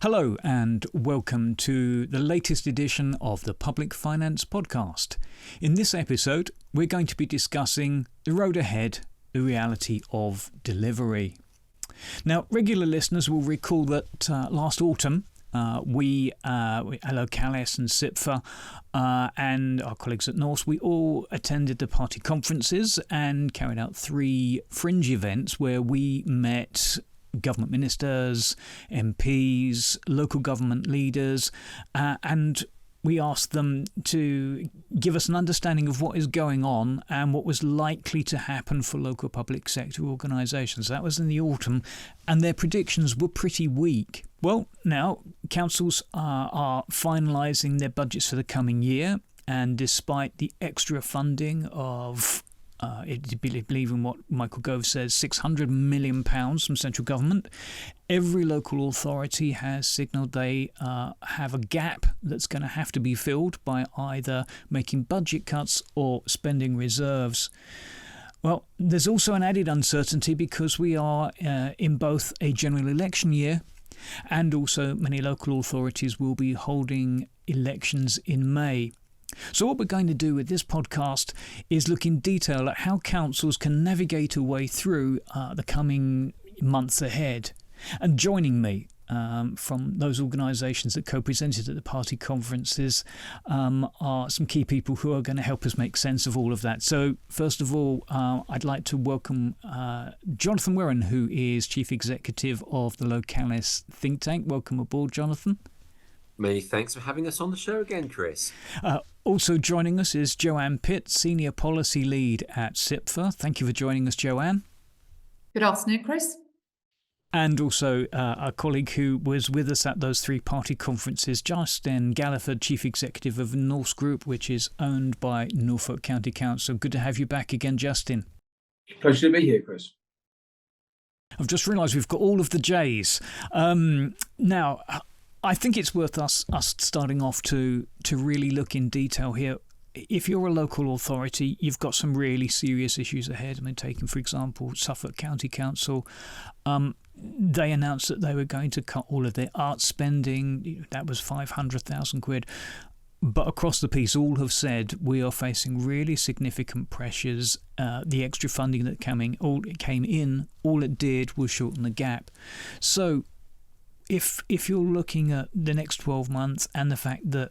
Hello and welcome to the latest edition of the Public Finance Podcast. In this episode, we're going to be discussing the road ahead, the reality of delivery. Now, regular listeners will recall that last autumn, we, Localis and CIPFA and our colleagues at Norse, we all attended the party conferences and carried out 3 fringe events where we met government ministers, MPs, local government leaders, and we asked them to give us an understanding of what is going on and what was likely to happen for local public sector organisations. That was in the autumn, and their predictions were pretty weak. Well, now councils are finalising their budgets for the coming year, and despite the extra funding of believing what Michael Gove says, £600 million from central government, every local authority has signalled they have a gap that's going to have to be filled by either making budget cuts or spending reserves. Well, there's also an added uncertainty because we are in both a general election year and also many local authorities will be holding elections in May. So what we're going to do with this podcast is look in detail at how councils can navigate a way through the coming months ahead. And joining me from those organisations that co-presented at the party conferences are some key people who are going to help us make sense of all of that. So first of all, I'd like to welcome Jonathan Werran, who is Chief Executive of the Localis think tank. Welcome aboard, Jonathan. Many thanks for having us on the show again, Chris. Also joining us is Joanne Pitt, Senior Policy Lead at CIPFA. Thank you for joining us, Joanne. Good afternoon, Chris. And also a colleague who was with us at those 3 party conferences, Justin Galliford, Chief Executive of Norse Group, which is owned by Norfolk County Council. Good to have you back again, Justin. Pleasure to be here, Chris. I've just realised we've got all of the J's. Now, I think it's worth us starting off to really look in detail here. If you're a local authority, you've got some really serious issues ahead. I mean, taking, for example, Suffolk County Council, they announced that they were going to cut all of their art spending. That was 500,000 quid. But across the piece, all have said we are facing really significant pressures. The extra funding that came in, all it did was shorten the gap. So if you're looking at the next 12 months and the fact that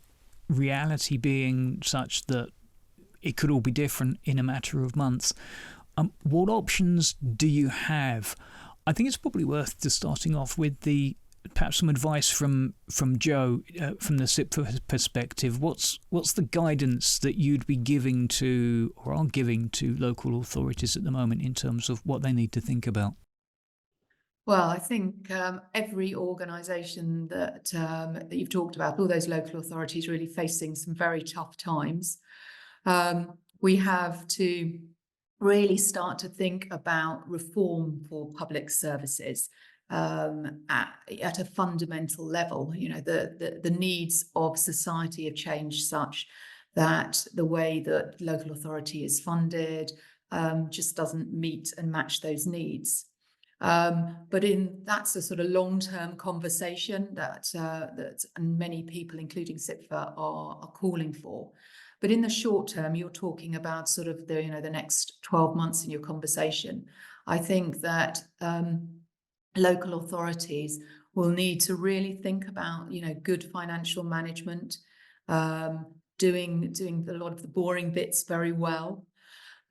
reality being such that it could all be different in a matter of months, what options do you have? I think it's probably worth just starting off with perhaps some advice from Joe from the CIPFA perspective. What's the guidance that you'd be giving to or are giving to local authorities at the moment in terms of what they need to think about? Well, I think every organisation that you've talked about, all those local authorities really facing some very tough times. We have to really start to think about reform for public services at a fundamental level. You know, the needs of society have changed such that the way that local authority is funded just doesn't meet and match those needs. But that's a sort of long-term conversation that many people, including CIPFA, are calling for. But in the short term, you're talking about sort of the next 12 months in your conversation. I think that local authorities will need to really think about good financial management, doing a lot of the boring bits very well.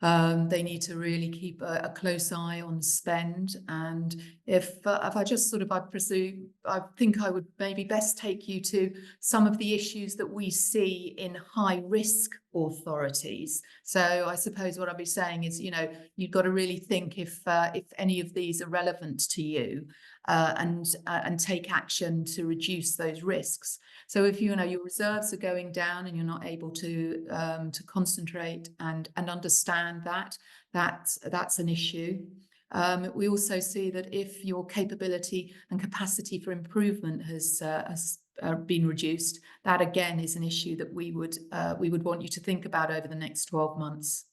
They need to really keep a close eye on spend. And if I just I think I would maybe best take you to some of the issues that we see in high risk authorities. So I suppose what I'll be saying is, you've got to really think if any of these are relevant to you, and take action to reduce those risks. So if your reserves are going down and you're not able to concentrate and understand that's an issue. We also see that if your capability and capacity for improvement has been reduced, that again is an issue that we would want you to think about over the next 12 months.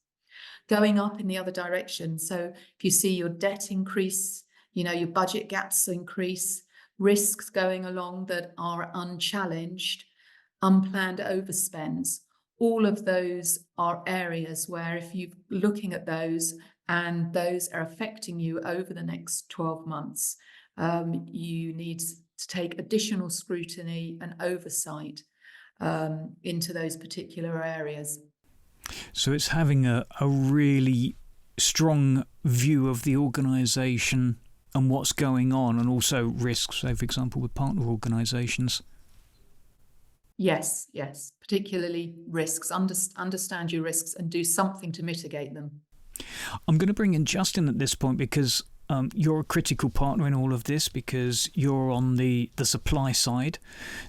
Going up in the other direction, so if you see your debt increase, your budget gaps increase, risks going along that are unchallenged, unplanned overspends. All of those are areas where if you're looking at those and those are affecting you over the next 12 months, you need to take additional scrutiny and oversight into those particular areas. So it's having a really strong view of the organisation and what's going on, and also risks, say, for example, with partner organisations. Yes, particularly risks. Understand your risks and do something to mitigate them. I'm going to bring in Justin at this point because you're a critical partner in all of this, because you're on the supply side.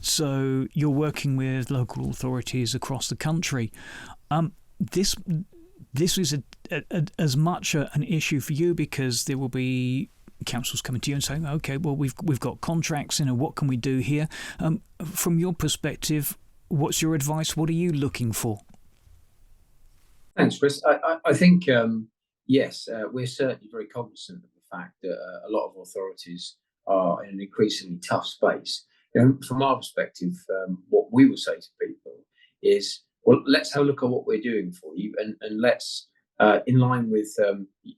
So you're working with local authorities across the country. This is as much an issue for you because there will be councils coming to you and saying, okay, well, we've got contracts, what can we do here? From your perspective, what's your advice? What are you looking for? Thanks, Chris. I think, yes, we're certainly very cognizant of the fact that a lot of authorities are in an increasingly tough space. From our perspective, what we will say to people is, well, let's have a look at what we're doing for you, and let's, in line with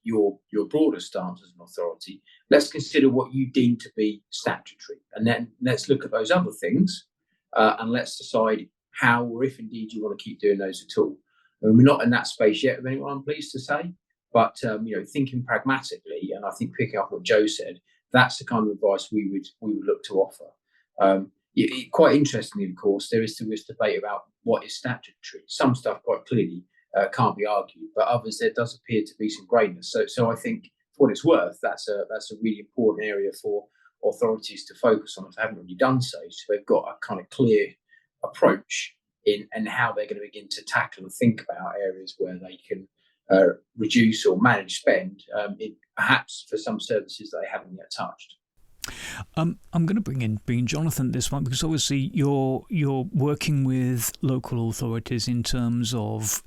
your broader stance as an authority, let's consider what you deem to be statutory, and then let's look at those other things, and let's decide how, or if indeed you want to keep doing those at all. And we're not in that space yet with anyone, I'm pleased to say, but thinking pragmatically, and I think picking up what Joe said, that's the kind of advice we would look to offer. Quite interestingly, of course, there is still this debate about what is statutory. Some stuff quite clearly can't be argued, but others there does appear to be some greyness. So I think, for what it's worth, that's a really important area for authorities to focus on if they haven't already done so. So they've got a kind of clear approach in and how they're going to begin to tackle and think about areas where they can reduce or manage spend, perhaps for some services they haven't yet touched. I'm going to bring in Jonathan this one, because obviously you're working with local authorities in terms of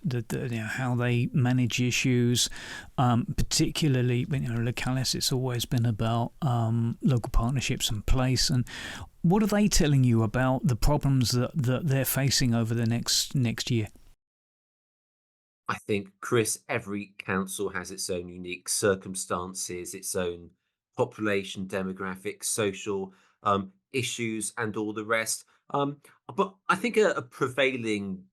how they manage issues, particularly Localis. It's always been about local partnerships and place. And what are they telling you about the problems that they're facing over the next year? I think, Chris, every council has its own unique circumstances, its own population, demographics, social issues, and all the rest. But I think a prevailing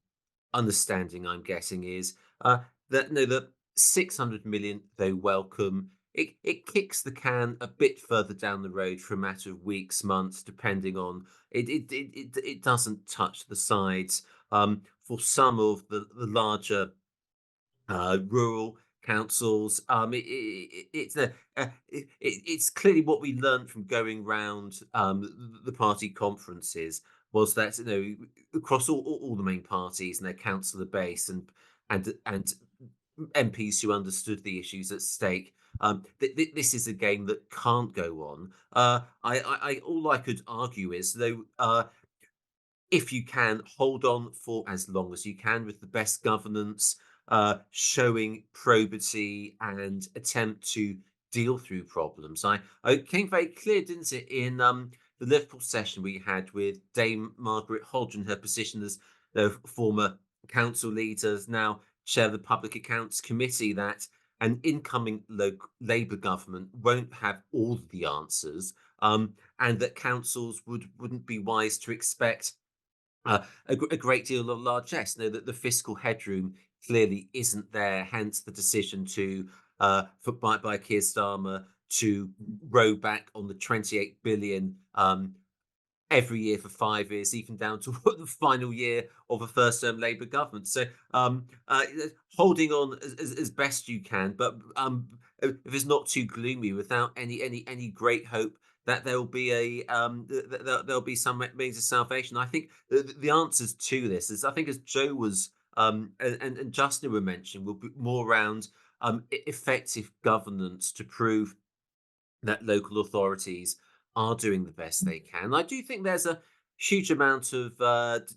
understanding, I'm guessing, is that the 600 million, though welcome, it kicks the can a bit further down the road for a matter of weeks, months, depending on it. It doesn't touch the sides. For some of the larger rural councils. It's clearly what we learned from going round the party conferences was that across all the main parties and their councillor base and MPs who understood the issues at stake. This is a game that can't go on. I all I could argue is though. If you can hold on for as long as you can with the best governance, showing probity and attempt to deal through problems. I came very clear, didn't it, in the Liverpool session we had with Dame Margaret Hodge and her position as the former council leader, now chair of the Public Accounts Committee, that an incoming Labour government won't have all the answers, and that councils wouldn't be wise to expect a great deal of largesse. That the fiscal headroom clearly isn't there. Hence the decision by Keir Starmer to row back on the 28 billion every year for 5 years, even down to the final year of a first-term Labour government. So holding on as best you can, but if it's not too gloomy, without any great hope that there'll be there'll be some means of salvation. I think the answers to this is, I think, as Joe was and Justin were mentioned, will be more around effective governance to prove that local authorities are doing the best they can. I do think there's a huge amount of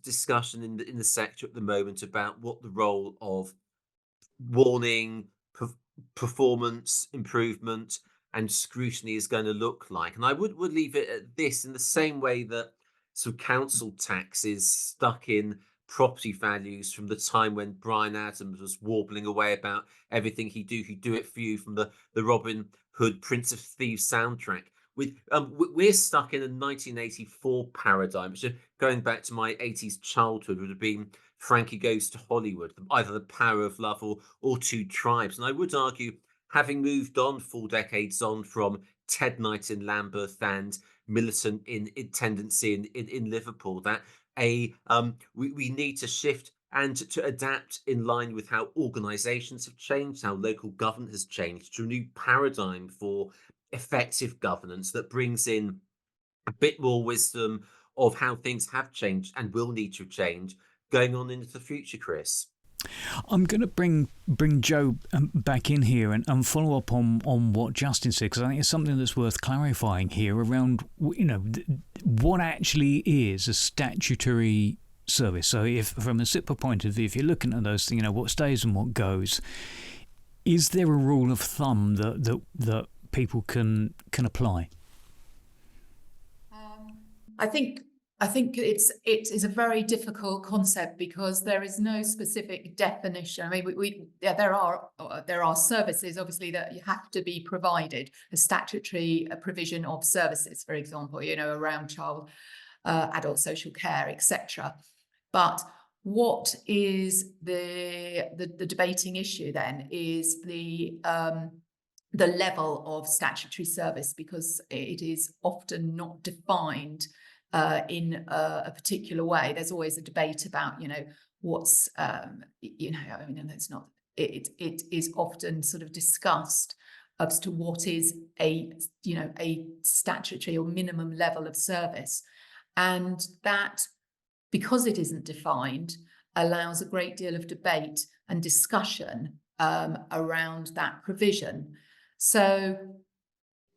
discussion in the sector at the moment about what the role of warning, performance improvement, and scrutiny is going to look like. And I would leave it at this, in the same way that sort of council tax is stuck in property values from the time when Bryan Adams was warbling away about everything he'd do it for you, from the Robin Hood Prince of Thieves soundtrack. We're stuck in a 1984 paradigm, which, going back to my 80s childhood, would have been Frankie Goes to Hollywood, either The Power of Love or Two Tribes. And I would argue, having moved on 4 decades on from Ted Knight in Lambeth and Militant in tendency in Liverpool, that we need to shift and to adapt in line with how organisations have changed, how local government has changed, to a new paradigm for effective governance that brings in a bit more wisdom of how things have changed and will need to change going on into the future, Chris. I'm going to bring Joe back in here and follow up on what Justin said, because I think it's something that's worth clarifying here around, what actually is a statutory service. So if, from a CIPFA point of view, if you're looking at those things, what stays and what goes, is there a rule of thumb that people can apply? I think it is a very difficult concept, because there is no specific definition. I mean, there are services, obviously, that you have to be provided, a statutory provision of services, for example, around child, adult social care, etc. But what is the debating issue then is the level of statutory service, because it is often not defined in a particular way. There's always a debate about, what's, it's not, it is often sort of discussed as to what is a statutory or minimum level of service. And that, because it isn't defined, allows a great deal of debate and discussion around that provision. So,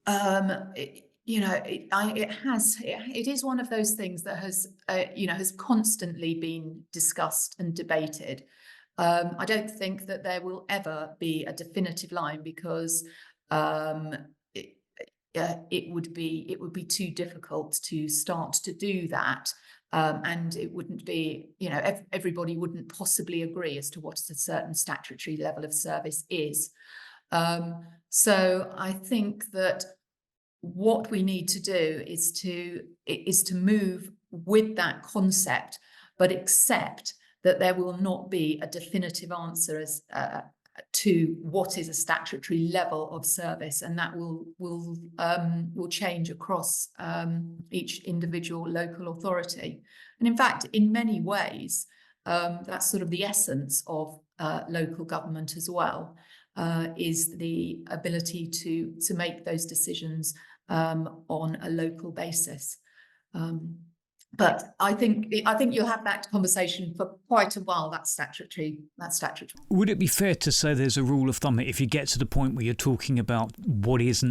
it is one of those things that has constantly been discussed and debated. I don't think that there will ever be a definitive line, because it would be too difficult to start to do that, and it wouldn't be, everybody wouldn't possibly agree as to what a certain statutory level of service is. So I think that what we need to do is to move with that concept, but accept that there will not be a definitive answer as to what is a statutory level of service, and that will change across each individual local authority. And in fact, in many ways, that's sort of the essence of local government as well, is the ability to make those decisions on a local basis. But I think you'll have that conversation for quite a while. That's statutory. Would it be fair to say there's a rule of thumb that if you get to the point where you're talking about what is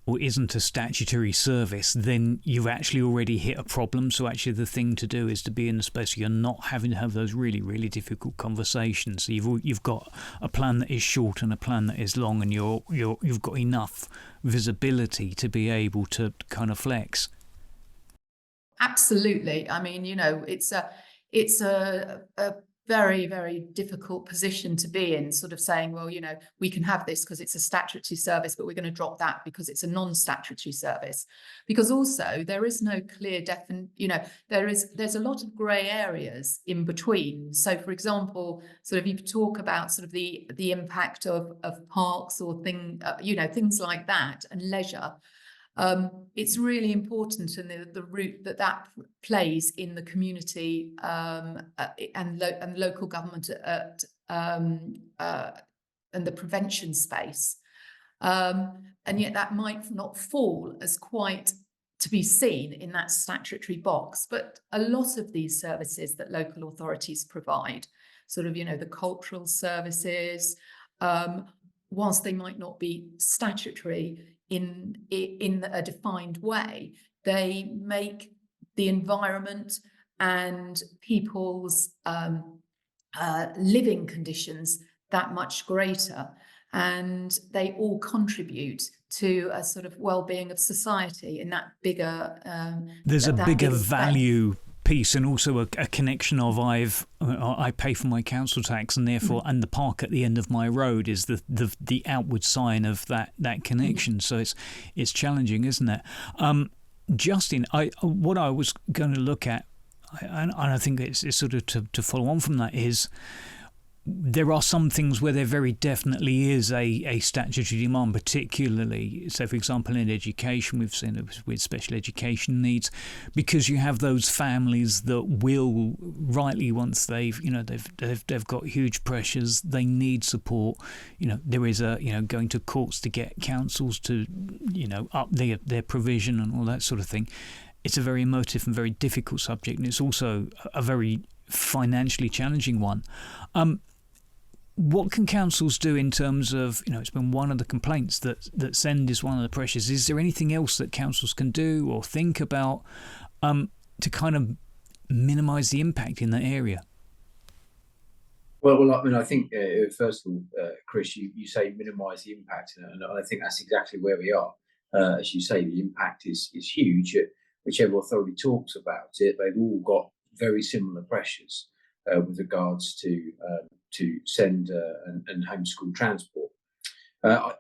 or isn't a statutory service, then you've actually already hit a problem? So actually the thing to do is to be in the space where you're not having to have those really, really difficult conversations. So you've got a plan that is short and a plan that is long, and you've got enough visibility to be able to kind of flex. Absolutely. I mean, it's a very, very difficult position to be in, sort of saying, well, we can have this because it's a statutory service, but we're going to drop that because it's a non-statutory service. Because also there is no clear there's a lot of grey areas in between. So, for example, sort of you talk about sort of the impact of parks or things like that, and leisure. It's really important, and the role that plays in the community and local government and the prevention space, and yet that might not fall as quite to be seen in that statutory box. But a lot of these services that local authorities provide, sort of the cultural services, whilst they might not be statutory in a defined way, they make the environment and people's living conditions that much greater. and they all contribute to a sort of well-being of society in that bigger. There's a bigger bigger value piece, and also a connection of I pay for my council tax, and therefore and the park at the end of my road is the outward sign of that connection. So it's challenging, isn't it? Justin, what I was going to look at, and I think it's sort of to follow on from that, is there are some things where there very definitely is a statutory demand, particularly, so for example, in education, we've seen it with special education needs, because you have those families that will rightly, once they've got huge pressures, they need support. There is going to courts to get councils to up their provision and all that sort of thing. It's a very emotive and very difficult subject, and it's also a very financially challenging one. What can councils do in terms of, it's been one of the complaints that SEND is one of the pressures. Is there anything else that councils can do or think about to kind of minimise the impact in that area? Well, I mean, I think, first of all, Chris, you say minimise the impact, and I think that's exactly where we are. As you say, the impact is huge. Whichever authority talks about it, they've all got very similar pressures with regards to SEND and homeschool transport.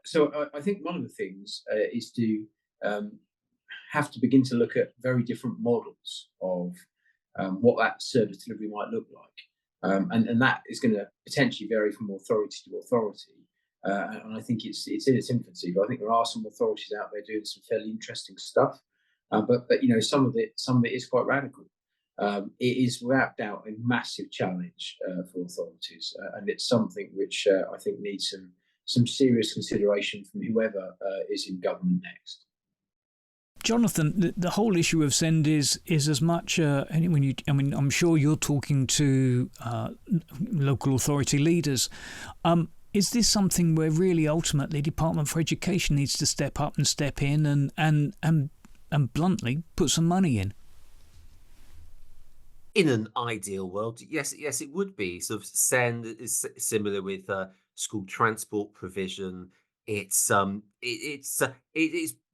So I think one of the things is to have to begin to look at very different models of what that service delivery might look like. And that is going to potentially vary from authority to authority. And I think it's in its infancy, but I think there are some authorities out there doing some fairly interesting stuff. But some of it is quite radical. It is without doubt a massive challenge for authorities, and it's something which I think needs some serious consideration from whoever is in government next. Jonathan, the whole issue of SEND is as much. I'm sure you're talking to local authority leaders. Is this something where really ultimately Department for Education needs to step up and step in and bluntly put some money in? In an ideal world, yes, it would be. Sort of SEND is similar with school transport provision. It's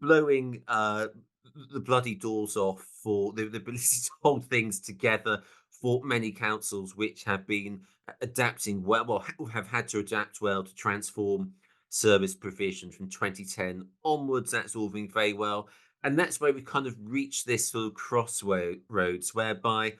blowing the bloody doors off for the ability to hold things together for many councils, which have been adapting well, have had to adapt well to transform service provision from 2010 onwards. That's all been very well, and that's where we kind of reached this sort of crossroads whereby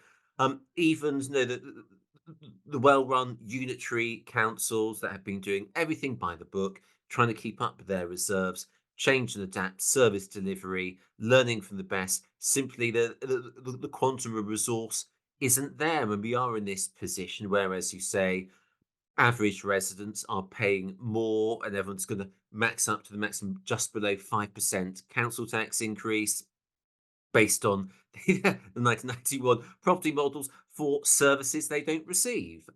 even the well-run unitary councils that have been doing everything by the book, trying to keep up with their reserves, change and adapt service delivery, learning from the best, simply the quantum of resource isn't there. And we are in this position where, as you say, average residents are paying more, and everyone's going to max up to the maximum just below 5% council tax increase, based on the 1991 property models for services they don't receive.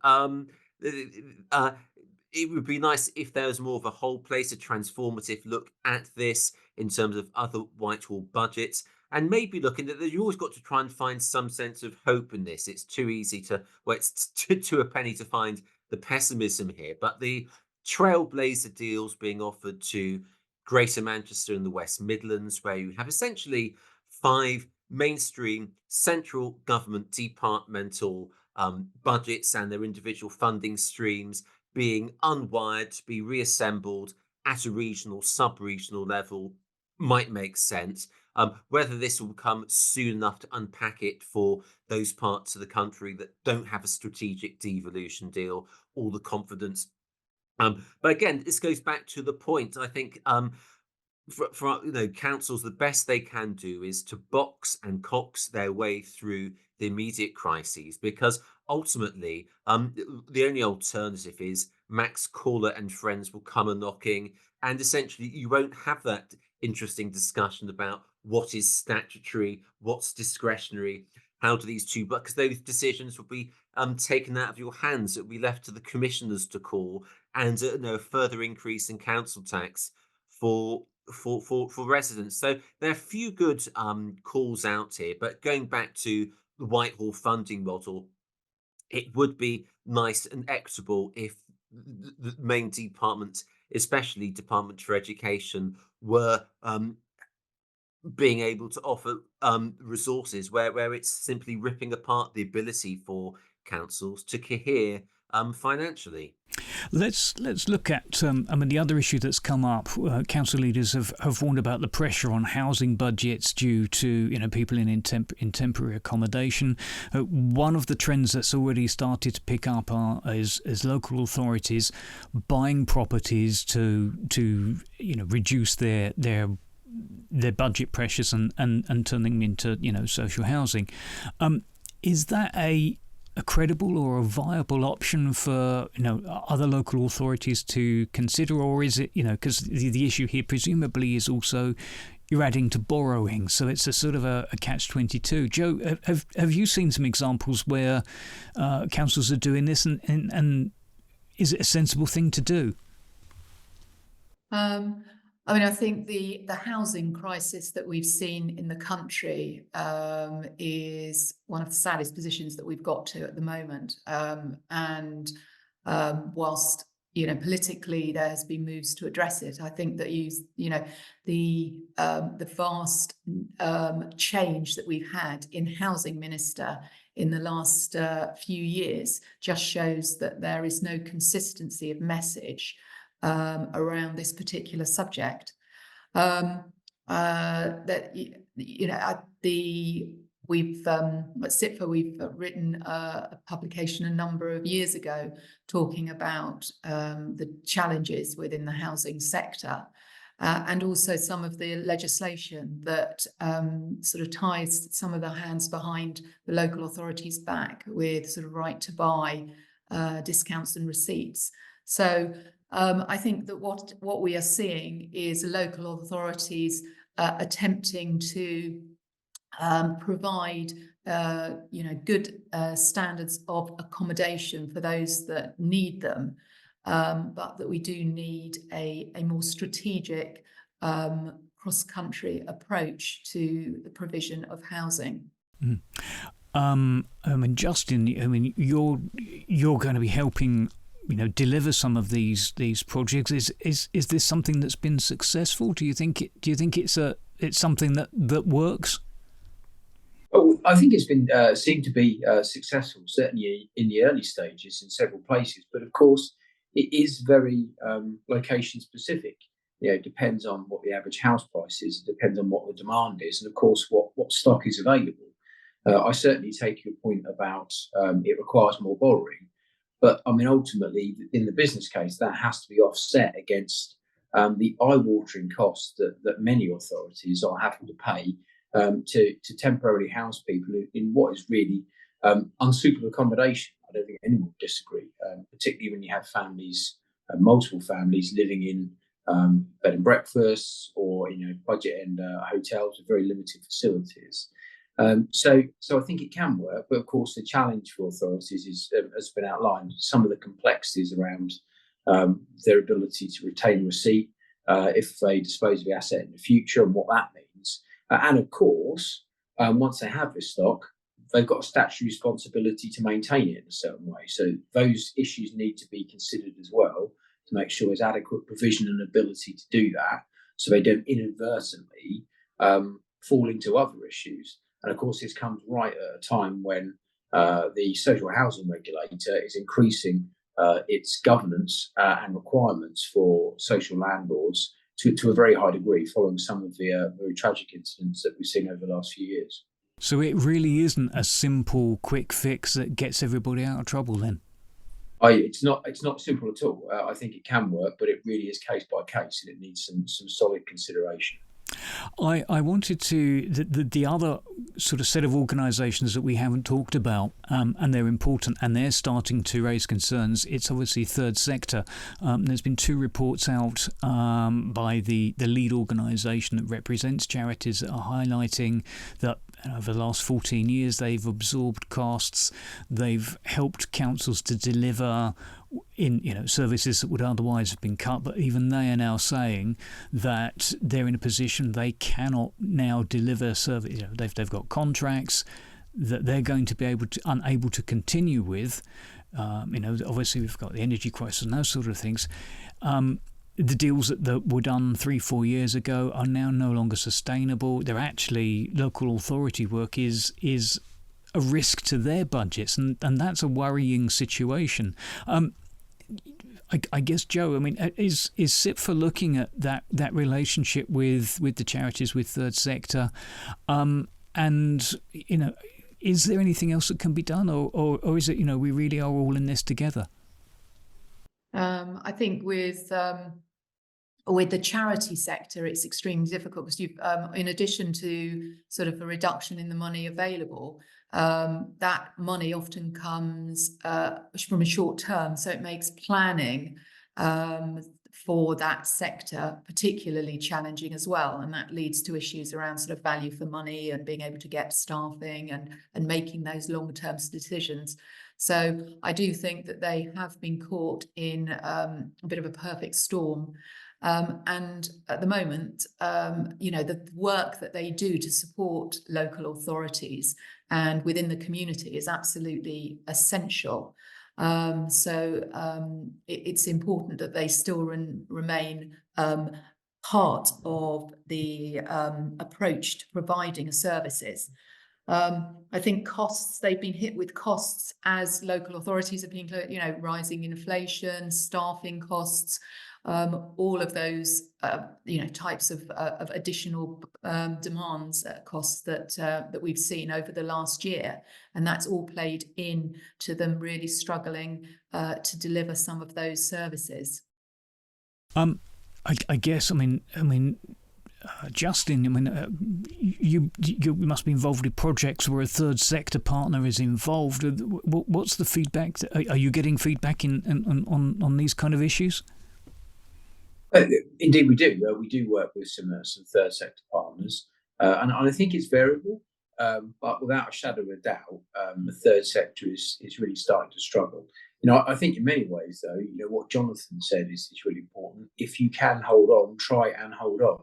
It would be nice if there was more of a whole place, a transformative look at this in terms of other Whitehall budgets, and maybe looking at that. You always got to try and find some sense of hope in this. It's too easy it's to a penny to find the pessimism here, but the trailblazer deals being offered to Greater Manchester and the West Midlands, where you have essentially 5 mainstream central government departmental budgets and their individual funding streams being unwired to be reassembled at a regional, sub-regional level might make sense. Whether this will come soon enough to unpack it for those parts of the country that don't have a strategic devolution deal, all the confidence. But again, this goes back to the point, I think, for councils, the best they can do is to box and cox their way through the immediate crises, because ultimately the only alternative is Max Caller and friends will come a knocking, and essentially you won't have that interesting discussion about what is statutory, what's discretionary, how do these two, because those decisions will be taken out of your hands. It will be left to the commissioners to call, and a further increase in council tax for residents. So there are a few good calls out here, but going back to the Whitehall funding model, it would be nice and equitable if the main department especially Department for Education, were being able to offer resources where it's simply ripping apart the ability for councils to cohere financially. Let's look at the other issue that's come up. Council leaders have warned about the pressure on housing budgets due to people in temporary accommodation. One of the trends that's already started to pick up is local authorities buying properties to reduce their budget pressures and turning them into social housing. Is that a credible or a viable option for other local authorities to consider, or is it because the issue here presumably is also you're adding to borrowing, so it's a sort of a catch-22. Joe, have you seen some examples where councils are doing this, and is it a sensible thing to do? I think the housing crisis that we've seen in the country is one of the saddest positions that we've got to at the moment. Whilst politically there has been moves to address it, I think that the vast change that we've had in housing minister in the last few years just shows that there is no consistency of message around this particular subject. We've at CIPFA we've written a publication a number of years ago talking about the challenges within the housing sector, and also some of the legislation that sort of ties some of the hands behind the local authorities back with sort of right to buy, discounts and receipts. So I think that what we are seeing is local authorities attempting to provide good standards of accommodation for those that need them, but that we do need a more strategic cross-country approach to the provision of housing. Justin, you're going to be helping deliver some of these projects. Is this something that's been successful? Do you think it's something that works? Oh, I think it's been seemed to be successful, certainly in the early stages in several places. But of course, it is very location specific. It depends on what the average house price is. It depends on what the demand is, and of course, what stock is available. I certainly take your point about it requires more borrowing. But ultimately, in the business case, that has to be offset against the eye-watering costs that many authorities are having to pay to temporarily house people in what is really unsuitable accommodation. I don't think anyone would disagree, particularly when you have families, multiple families living in bed and breakfasts or budget end hotels with very limited facilities. So I think it can work, but of course the challenge for authorities is, has been outlined, some of the complexities around their ability to retain receipt if they dispose of the asset in the future and what that means. And of course, once they have this stock, they've got a statutory responsibility to maintain it in a certain way. So those issues need to be considered as well to make sure there's adequate provision and ability to do that, so they don't inadvertently fall into other issues. And of course, this comes right at a time when the social housing regulator is increasing its governance and requirements for social landlords to a very high degree, following some of the very tragic incidents that we've seen over the last few years. So it really isn't a simple, quick fix that gets everybody out of trouble then? It's not simple at all. I think it can work, but it really is case by case, and it needs some solid consideration. I wanted to the other sort of set of organisations that we haven't talked about, and they're important and they're starting to raise concerns. It's obviously third sector. There's been 2 reports out by the lead organisation that represents charities that are highlighting that over the last 14 years they've absorbed costs, they've helped councils to deliver in services that would otherwise have been cut, but even they are now saying that they're in a position they cannot now deliver service. They've got contracts that they're going to be unable to continue with. Obviously we've got the energy crisis and those sort of things. the deals that were done 3-4 years ago are now no longer sustainable. They're actually, local authority work is a risk to their budgets, and that's a worrying situation. I guess, Joe, I mean, is CIPFA looking at that relationship with the charities, with third sector, and is there anything else that can be done, or is it we really are all in this together? I think with the charity sector, it's extremely difficult because you've, in addition to sort of a reduction in the money available, that money often comes from a short term, so it makes planning for that sector particularly challenging as well, and that leads to issues around sort of value for money and being able to get staffing and making those long-term decisions. So I do think that they have been caught in a bit of a perfect storm. And at the moment, the work that they do to support local authorities and within the community is absolutely essential. It's important that they still remain part of the approach to providing services. I think costs, they've been hit with costs as local authorities have been, rising inflation, staffing costs, all of those, types of additional demands, costs that we've seen over the last year, and that's all played in to them really struggling to deliver some of those services. I guess. I mean. Justin, I mean, you must be involved in projects where a third sector partner is involved. What's the feedback? Are you getting feedback on these kind of issues? Indeed, we do. We do work with some third sector partners, and I think it's variable. But without a shadow of a doubt, the third sector is really starting to struggle. I think in many ways, though, what Jonathan said is really important. If you can hold on, try and hold on.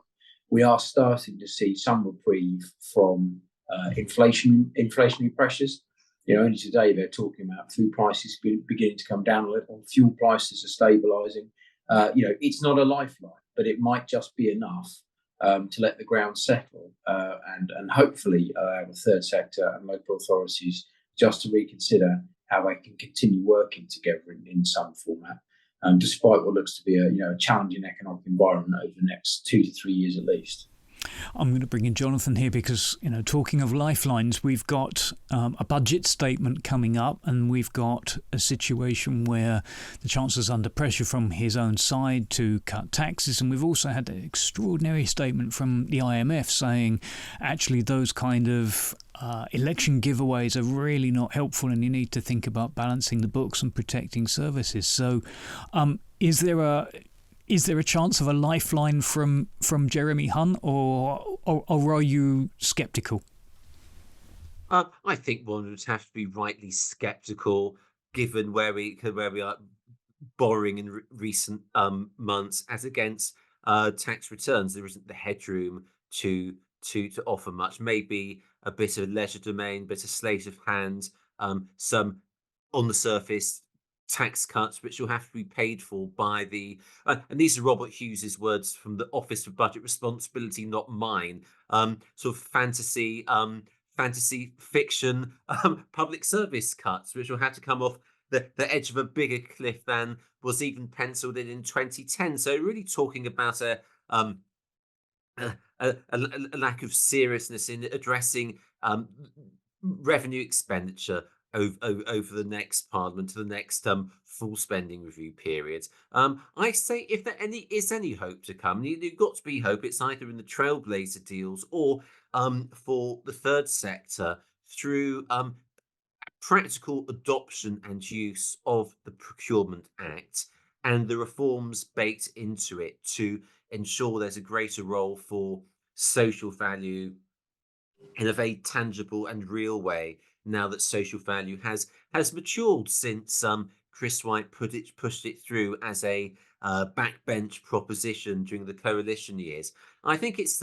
We are starting to see some reprieve from inflationary pressures. Only today they're talking about food prices beginning to come down a little. Fuel prices are stabilising. It's not a lifeline, but it might just be enough to let the ground settle and hopefully allow the third sector and local authorities just to reconsider how they can continue working together in some format. Despite what looks to be a challenging economic environment over the next 2 to 3 years at least. I'm going to bring in Jonathan here because, talking of lifelines, we've got a budget statement coming up, and we've got a situation where the Chancellor's under pressure from his own side to cut taxes, and we've also had an extraordinary statement from the IMF saying actually those kind of election giveaways are really not helpful, and you need to think about balancing the books and protecting services. So is there a chance of a lifeline from Jeremy Hunt, or are you sceptical? I think one would have to be rightly sceptical, given where we are borrowing in recent months as against tax returns. There isn't the headroom to offer much. Maybe a bit of leisure domain, bit of sleight of hand, some on the surface tax cuts, which will have to be paid for by the and these are Robert Hughes's words from the Office for Budget Responsibility, not mine. Sort of fantasy fiction public service cuts, which will have to come off the edge of a bigger cliff than was even penciled in 2010. So really talking about a lack of seriousness in addressing revenue expenditure over the next Parliament to the next full spending review period. I say if there is any hope to come, you've got to be hope. It's either in the Trailblazer deals or for the third sector through practical adoption and use of the Procurement Act and the reforms baked into it to ensure there's a greater role for social value in a very tangible and real way, now that social value has matured since Chris White pushed it through as a backbench proposition during the coalition years. I think it's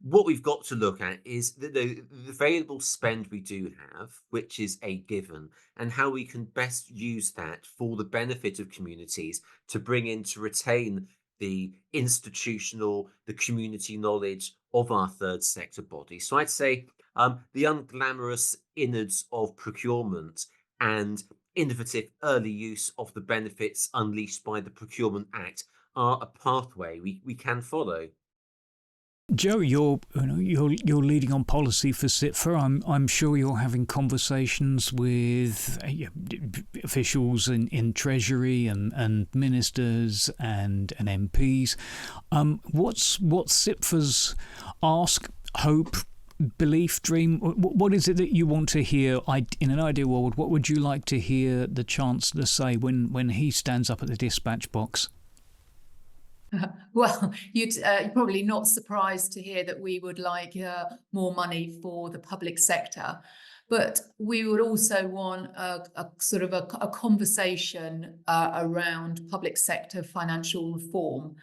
what we've got to look at is the available spend we do have, which is a given, and how we can best use that for the benefit of communities to bring in, to retain the institutional, the community knowledge of our third sector body. So I'd say the unglamorous innards of procurement and innovative early use of the benefits unleashed by the Procurement Act are a pathway we can follow. Joe, you're leading on policy for CIPFA. I'm sure you're having conversations with officials in Treasury and ministers and MPs. What's CIPFA's ask, hope, belief, dream? What is it that you want to hear? In an ideal world, what would you like to hear the Chancellor say when he stands up at the dispatch box? Well, you're probably not surprised to hear that we would like more money for the public sector, but we would also want a sort of a conversation around public sector financial reform,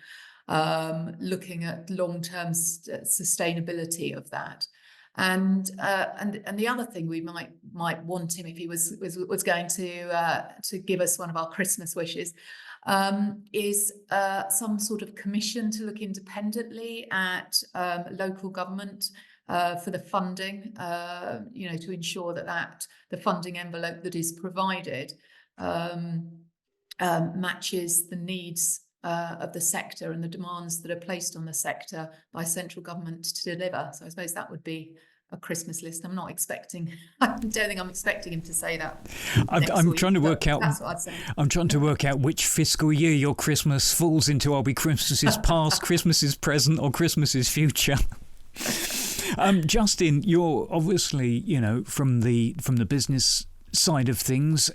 looking at long-term sustainability of that. And the other thing we might want him, if he was going to give us one of our Christmas wishes, is some sort of commission to look independently at local government for the funding, to ensure that the funding envelope that is provided matches the needs of the sector and the demands that are placed on the sector by central government to deliver. So I suppose that would be a Christmas list. I don't think I'm expecting him to say that. I'm trying to work out. That's what I'd say. I'm trying to work out which fiscal year your Christmas falls into. I'll be Christmas's past, Christmas's present, or Christmas's future. Justin, you're obviously, from the business side of things,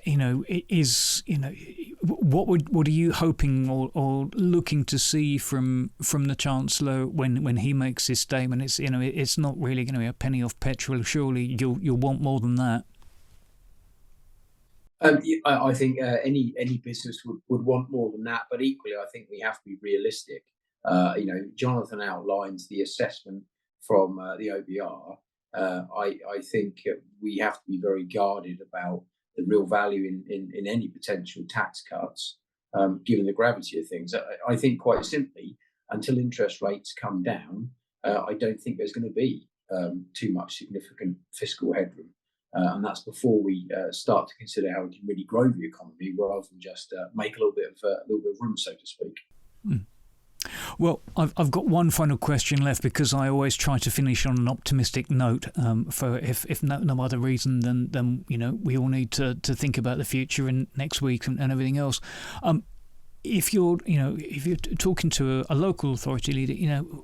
what are you hoping or looking to see from the Chancellor when he makes his statement? It's not really going to be a penny off petrol. Surely you'll want more than that. I think any business would want more than that, but equally, I think we have to be realistic. Jonathan outlines the assessment from the OBR. I think we have to be very guarded about the real value in any potential tax cuts, given the gravity of things. I think quite simply, until interest rates come down, I don't think there's going to be too much significant fiscal headroom. And that's before we start to consider how we can really grow the economy rather than just make a little bit of room, so to speak. Mm. Well, I've got one final question left, because I always try to finish on an optimistic note. For if no other reason than we all need to think about the future and next week and everything else. If you're talking to a local authority leader,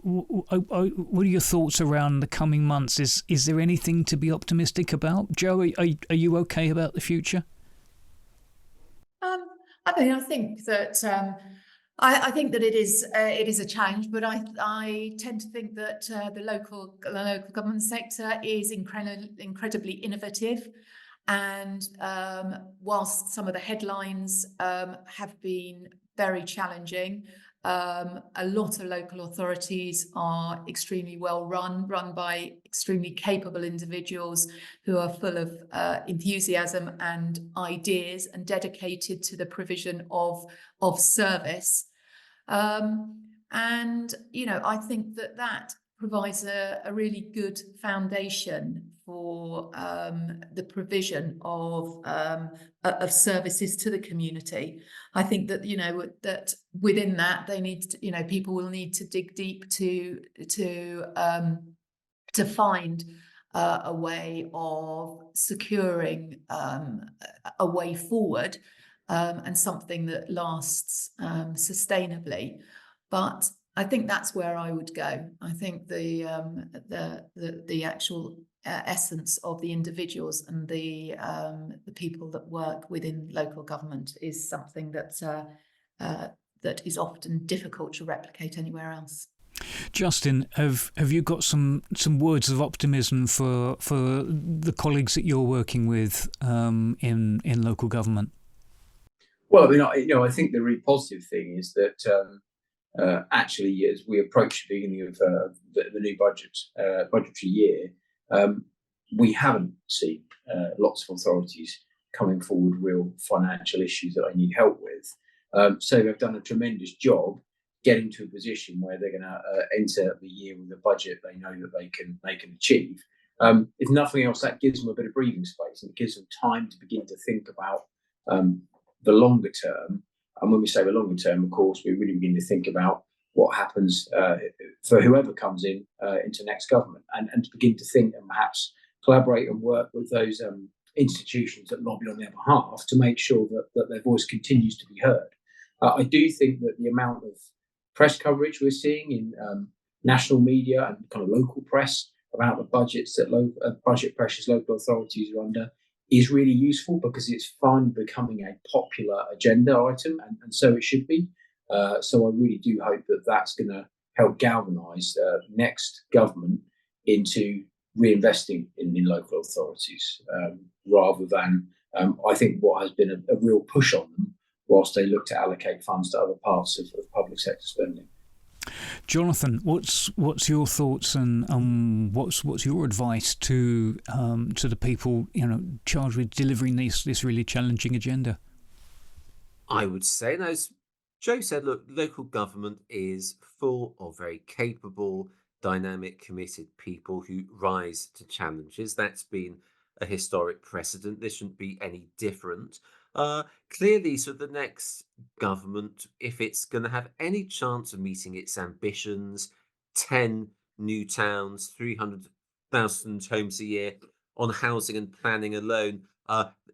what are your thoughts around the coming months? Is there anything to be optimistic about? Joe, are you okay about the future? I think that. I think that it is a challenge, but I tend to think that the local government sector is incredibly innovative, and whilst some of the headlines have been very challenging, a lot of local authorities are extremely well run by extremely capable individuals who are full of enthusiasm and ideas and dedicated to the provision of service. I think that provides a really good foundation for the provision of services to the community. I think that that within that they need to, people will need to dig deep to find a way of securing a way forward, and something that lasts sustainably. But I think that's where I would go. I think the actual essence of the individuals and the people that work within local government is something that is often difficult to replicate anywhere else. Justin, have you got some words of optimism for the colleagues that you're working with in local government? Well, I think the really positive thing is that actually, as we approach the beginning of the new budgetary year, we haven't seen lots of authorities coming forward with real financial issues that they need help with. So they've done a tremendous job getting to a position where they're going to enter the year with a budget they know that they can achieve. If nothing else, that gives them a bit of breathing space, and it gives them time to begin to think about the longer term. And when we say the longer term, of course, we really begin to think about what happens for whoever comes in into next government, and to begin to think and perhaps collaborate and work with those institutions that lobby on their behalf to make sure that their voice continues to be heard. I do think that the amount of press coverage we're seeing in national media and kind of local press about the budgets that budget pressures local authorities are under is really useful, because it's finally becoming a popular agenda item, and so it should be. So I really do hope that that's going to help galvanise next government into reinvesting in local authorities, rather than I think what has been a real push on them whilst they look to allocate funds to other parts of public sector spending. Jonathan, what's your thoughts, and what's your advice to the people charged with delivering this really challenging agenda? I would say, as Joe said, look, local government is full of very capable, dynamic, committed people who rise to challenges. That's been a historic precedent. This shouldn't be any different. Clearly, so the next government, if it's going to have any chance of meeting its ambitions, 10 new towns, 300,000 homes a year on housing and planning alone,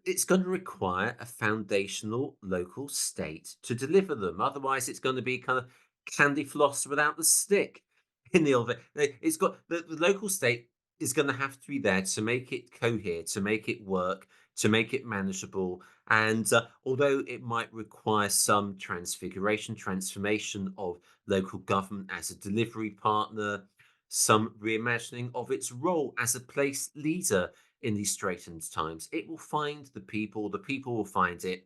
it's going to require a foundational local state to deliver them. Otherwise, it's going to be kind of candy floss without the stick in the old. It's got the local state is going to have to be there to make it cohere, to make it work, to make it manageable. And although it might require some transformation of local government as a delivery partner, some reimagining of its role as a place leader in these straitened times, it will find the people will find it.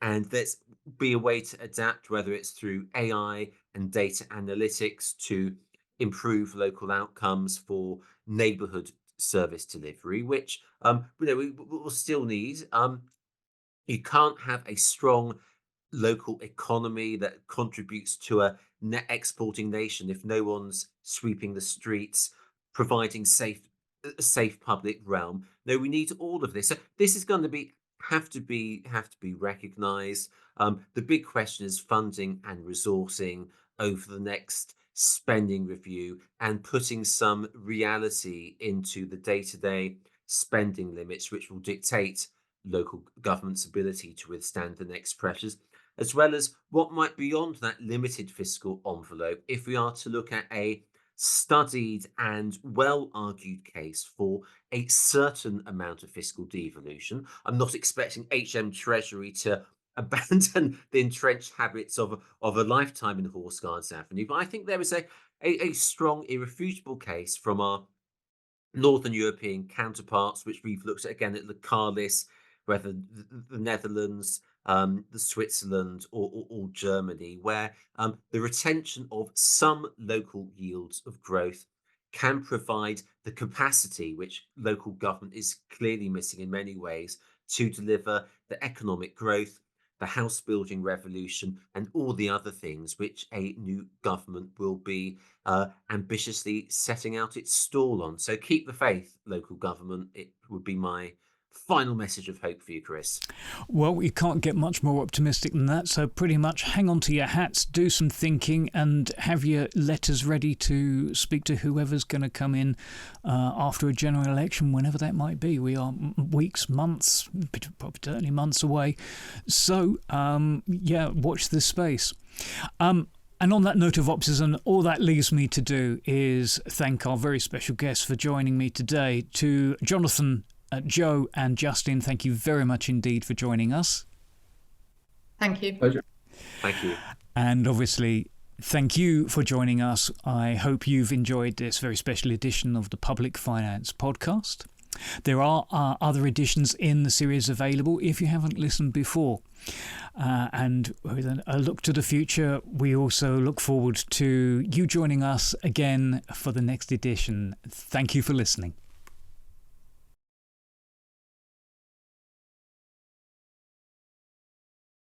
And there's be a way to adapt, whether it's through AI and data analytics to improve local outcomes for neighbourhood service delivery, which we will still need. You can't have a strong local economy that contributes to a net exporting nation if no one's sweeping the streets, providing a safe public realm. No, we need all of this. So this is going to have to be recognised. The big question is funding and resourcing over the next spending review, and putting some reality into the day-to-day spending limits, which will dictate local government's ability to withstand the next pressures, as well as what might be beyond that limited fiscal envelope if we are to look at a studied and well-argued case for a certain amount of fiscal devolution. I'm not expecting HM Treasury to abandon the entrenched habits of a lifetime in Horse Guards Avenue, but I think there is a strong, irrefutable case from our Northern European counterparts, which we've looked at again at Localis, whether the Netherlands, the Switzerland, or Germany, where the retention of some local yields of growth can provide the capacity, which local government is clearly missing in many ways, to deliver the economic growth, the house building revolution, and all the other things which a new government will be ambitiously setting out its stall on. So keep the faith, local government. It would be my final message of hope for you, Chris. Well, you can't get much more optimistic than that. So pretty much hang on to your hats, do some thinking, and have your letters ready to speak to whoever's going to come in after a general election, whenever that might be. We are weeks, months, probably certainly months away. So, watch this space. And on that note of optimism, all that leaves me to do is thank our very special guests for joining me today. To Jonathan, Joe and Justin, thank you very much indeed for joining us. Thank you. Pleasure. Thank you. And obviously, thank you for joining us. I hope you've enjoyed this very special edition of the Public Finance Podcast. There are other editions in the series available if you haven't listened before. And with a look to the future, we also look forward to you joining us again for the next edition. Thank you for listening.